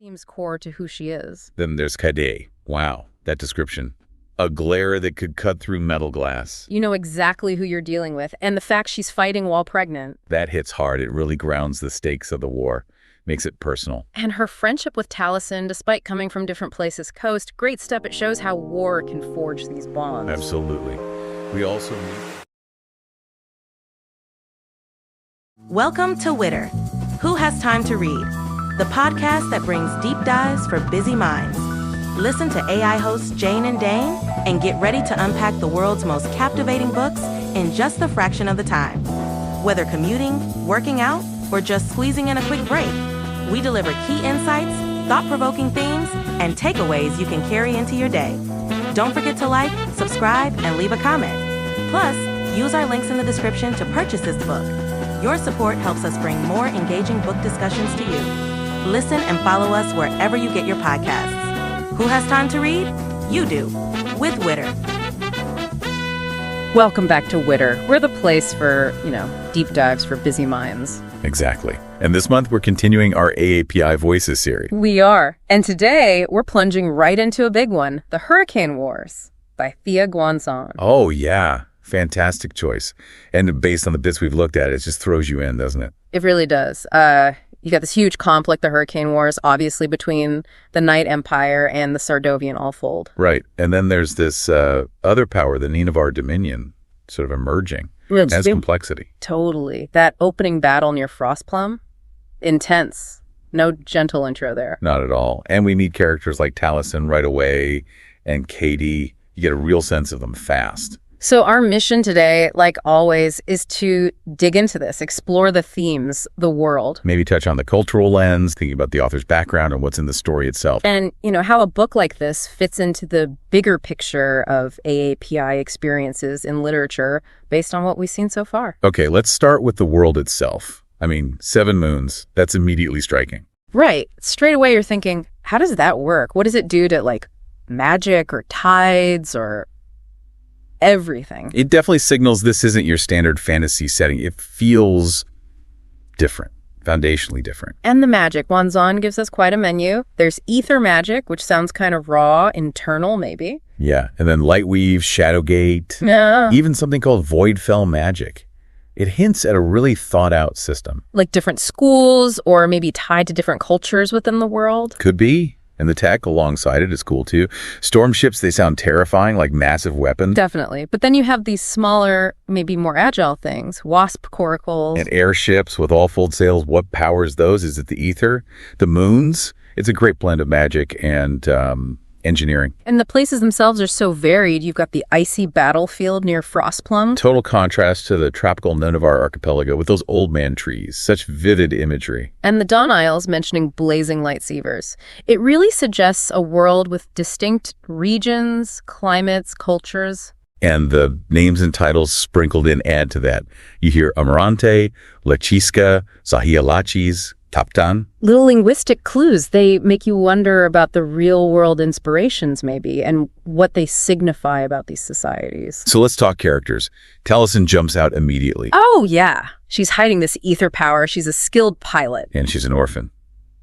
seems core to who she is. Then there's Kade. Wow, that description. A glare that could cut through metal glass. You know exactly who you're dealing with, and the fact she's fighting while pregnant. That hits hard. It really grounds the stakes of the war, makes it personal. And her friendship with Talasyn, despite coming from different places coast, great step. It shows how war can forge these bonds. Absolutely. We also Welcome to Witter. Who Has Time to Read? The podcast that brings deep dives for busy minds. Listen to AI hosts Jane and Dane and get ready to unpack the world's most captivating books in just a fraction of the time. Whether commuting, working out, or just squeezing in a quick break, we deliver key insights, thought-provoking themes, and takeaways you can carry into your day. Don't forget to like, subscribe, and leave a comment. Plus, use our links in the description to purchase this book. Your support helps us bring more engaging book discussions to you. Listen and follow us wherever you get your podcasts. Who has time to read? You do, with Witter. Welcome back to Witter. We're the place for, deep dives for busy minds. Exactly. And this month, we're continuing our AAPI Voices series. We are. And today, we're plunging right into a big one, The Hurricane Wars by Thea Guanzon. Oh, yeah. Fantastic choice. And based on the bits we've looked at, it just throws you in, doesn't it? It really does. You got this huge conflict, the Hurricane Wars, obviously between the Knight Empire and the Sardovian Allfold. Right. And then there's this other power, the Ninevar Dominion, sort of emerging. It has complexity. Totally. That opening battle near Frostplum, intense. No gentle intro there. Not at all. And we meet characters like Talasyn right away and Katie. You get a real sense of them fast. So our mission today, like always, is to dig into this, explore the themes, the world. Maybe touch on the cultural lens, thinking about the author's background and what's in the story itself. And, how a book like this fits into the bigger picture of AAPI experiences in literature based on what we've seen so far. Okay, let's start with the world itself. 7 moons, that's immediately striking. Right. Straight away you're thinking, how does that work? What does it do to, magic or tides or everything? It definitely signals this isn't your standard fantasy setting. It feels different, foundationally different. And the magic. Guanzon gives us quite a menu. There's ether magic, which sounds kind of raw, internal maybe. Yeah, and then Lightweave, Shadowgate, even something called Voidfell magic. It hints at a really thought-out system. Like different schools or maybe tied to different cultures within the world. Could be. And the tech alongside it is cool, too. Storm ships, they sound terrifying, like massive weapons. Definitely. But then you have these smaller, maybe more agile things. Wasp coracles. And airships with all-fold sails. What powers those? Is it the ether? The moons? It's a great blend of magic and engineering. And the places themselves are so varied. You've got the icy battlefield near Frostplum. Total contrast to the tropical Ninevar archipelago with those old man trees. Such vivid imagery. And the Dawn Isles mentioning blazing lightsabers. It really suggests a world with distinct regions, climates, cultures. And the names and titles sprinkled in add to that. You hear Amarante, Lachiska, Zahialachis, Taptan. Little linguistic clues. They make you wonder about the real-world inspirations, maybe, and what they signify about these societies. So let's talk characters. Talasyn jumps out immediately. Oh, yeah. She's hiding this ether power. She's a skilled pilot. And she's an orphan.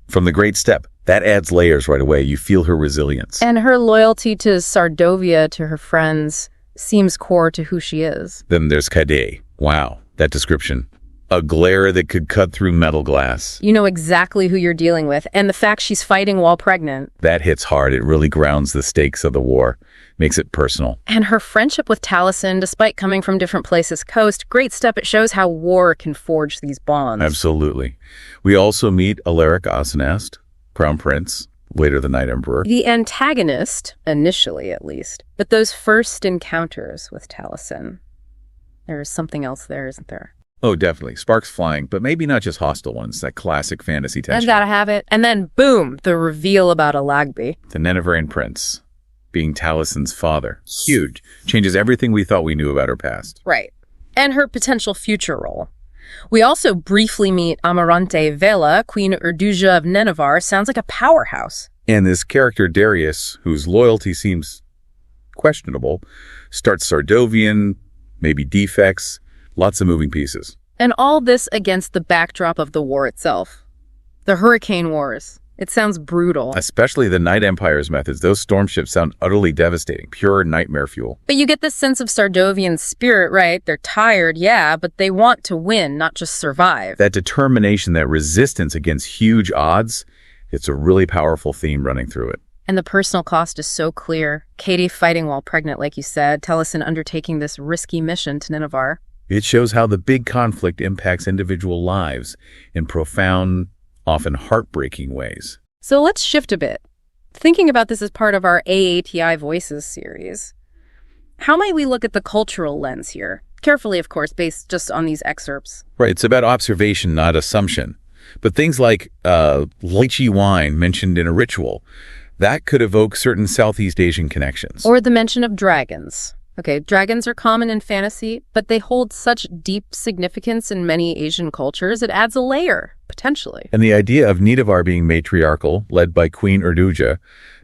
From the Great Step, that adds layers right away. You feel her resilience. And her loyalty to Sardovia, to her friends, seems core to who she is. Then there's Kade. Wow, that description. A glare that could cut through metal glass. You know exactly who you're dealing with, and the fact she's fighting while pregnant. That hits hard. It really grounds the stakes of the war, makes it personal. And her friendship with Talasyn, despite coming from different places coast, great step. It shows how war can forge these bonds. Absolutely. We also meet Alaric Asenast, Crown Prince, later the Knight Emperor. The antagonist, initially at least. But those first encounters with Talasyn, there is something else there, isn't there? Oh, definitely. Sparks flying, but maybe not just hostile ones, that classic fantasy tension. I gotta have it. And then, boom, the reveal about Alagbi. The Ninevarian prince, being Talasyn's father. Huge. Changes everything we thought we knew about her past. Right. And her potential future role. We also briefly meet Amarante Vela, Queen Urduja of Ninevar. Sounds like a powerhouse. And this character, Darius, whose loyalty seems questionable, starts Sardovian, maybe defects. Lots of moving pieces. And all this against the backdrop of the war itself. The Hurricane Wars. It sounds brutal. Especially the Night Empire's methods. Those storm ships sound utterly devastating, pure nightmare fuel. But you get this sense of Sardovian spirit, right? They're tired, yeah, but they want to win, not just survive. That determination, that resistance against huge odds, it's a really powerful theme running through it. And the personal cost is so clear. Katie fighting while pregnant, like you said, Talasyn undertaking this risky mission to Nineveh. It shows how the big conflict impacts individual lives in profound, often heartbreaking ways. So let's shift a bit. Thinking about this as part of our AAPI Voices series, how might we look at the cultural lens here? Carefully, of course, based just on these excerpts. Right, it's about observation, not assumption. But things like lychee wine mentioned in a ritual, that could evoke certain Southeast Asian connections. Or the mention of dragons. Okay, dragons are common in fantasy, but they hold such deep significance in many Asian cultures, it adds a layer, potentially. And the idea of Nidavar being matriarchal, led by Queen Urduja,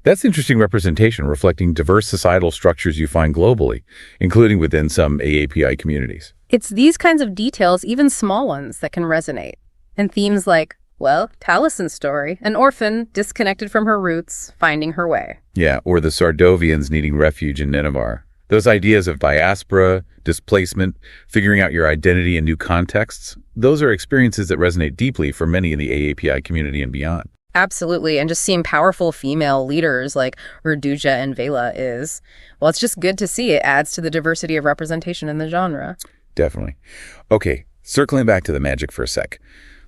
that's interesting representation reflecting diverse societal structures you find globally, including within some AAPI communities. It's these kinds of details, even small ones, that can resonate. And themes like, well, Talasyn's story, an orphan, disconnected from her roots, finding her way. Yeah, or the Sardovians needing refuge in Nineveh. Those ideas of diaspora, displacement, figuring out your identity in new contexts, those are experiences that resonate deeply for many in the AAPI community and beyond. Absolutely, and just seeing powerful female leaders like Urduja and Vela is, well, it's just good to see. It adds to the diversity of representation in the genre. Definitely. Okay, circling back to the magic for a sec.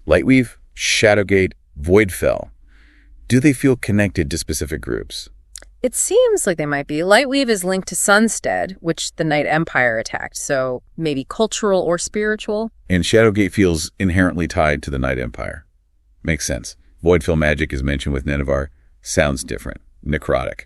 Lightweave, Shadowgate, Voidfell, do they feel connected to specific groups? It seems like they might be. Lightweave is linked to Sunstead, which the Night Empire attacked, so maybe cultural or spiritual. And Shadowgate feels inherently tied to the Night Empire. Makes sense. Voidfell magic is mentioned with Nineveh. Sounds different. Necrotic.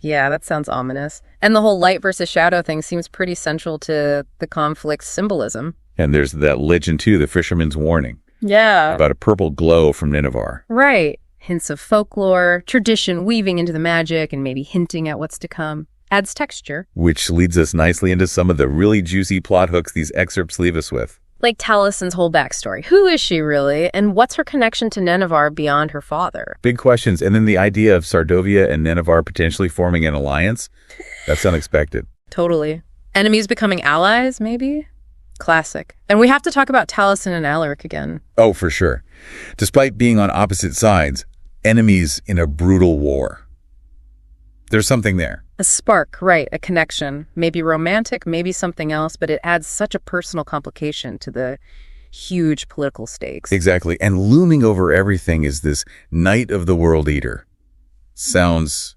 Yeah, that sounds ominous. And the whole light versus shadow thing seems pretty central to the conflict's symbolism. And there's that legend, too, the Fisherman's Warning. Yeah. About a purple glow from Nineveh. Right. Hints of folklore, tradition weaving into the magic and maybe hinting at what's to come. Adds texture. Which leads us nicely into some of the really juicy plot hooks these excerpts leave us with. Like Talasyn's whole backstory. Who is she really? And what's her connection to Nineveh beyond her father? Big questions. And then the idea of Sardovia and Nineveh potentially forming an alliance? That's unexpected. Totally. Enemies becoming allies, maybe? Classic. And we have to talk about Talasyn and Alaric again. Oh, for sure. Despite being on opposite sides, enemies in a brutal war. There's something there. A spark, right, a connection. Maybe romantic, maybe something else, but it adds such a personal complication to the huge political stakes. Exactly. And looming over everything is this Knight of the World Eater. Sounds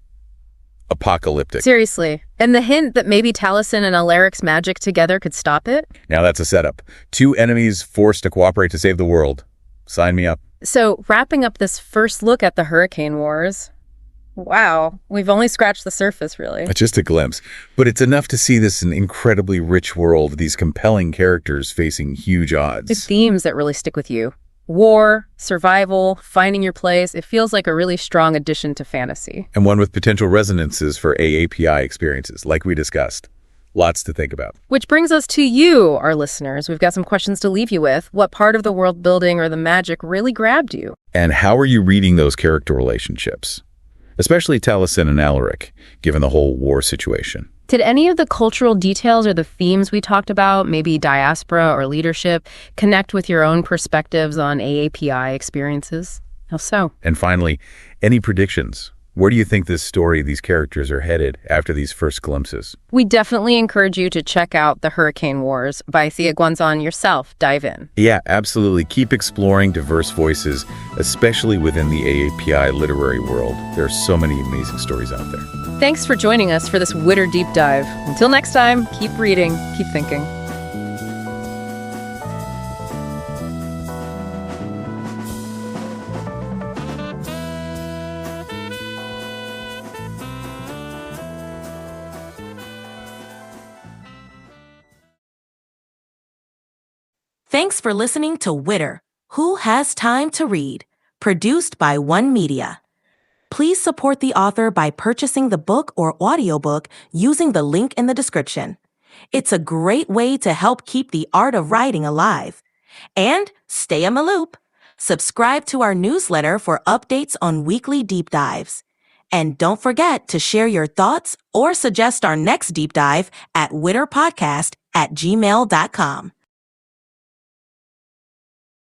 apocalyptic. Seriously. And the hint that maybe Talasyn and Alaric's magic together could stop it? Now that's a setup. Two enemies forced to cooperate to save the world. Sign me up. So, wrapping up this first look at the Hurricane Wars, wow, we've only scratched the surface, really. Just a glimpse. But it's enough to see this an incredibly rich world, these compelling characters facing huge odds. It's themes that really stick with you. War, survival, finding your place. It feels like a really strong addition to fantasy. And one with potential resonances for AAPI experiences, like we discussed. Lots to think about. Which brings us to you, our listeners. We've got some questions to leave you with. What part of the world building or the magic really grabbed you? And how are you reading those character relationships? Especially Talasyn and Alaric, given the whole war situation. Did any of the cultural details or the themes we talked about, maybe diaspora or leadership, connect with your own perspectives on AAPI experiences? How so? And finally, any predictions? Where do you think this story, these characters are headed after these first glimpses? We definitely encourage you to check out The Hurricane Wars by Thea Guanzon yourself. Dive in. Yeah, absolutely. Keep exploring diverse voices, especially within the AAPI literary world. There are so many amazing stories out there. Thanks for joining us for this Witter Deep Dive. Until next time, keep reading, keep thinking. Thanks for listening to Witter, Who Has Time to Read? Produced by One Media. Please support the author by purchasing the book or audiobook using the link in the description. It's a great way to help keep the art of writing alive. And stay in the loop. Subscribe to our newsletter for updates on weekly deep dives. And don't forget to share your thoughts or suggest our next deep dive at witterpodcast@gmail.com.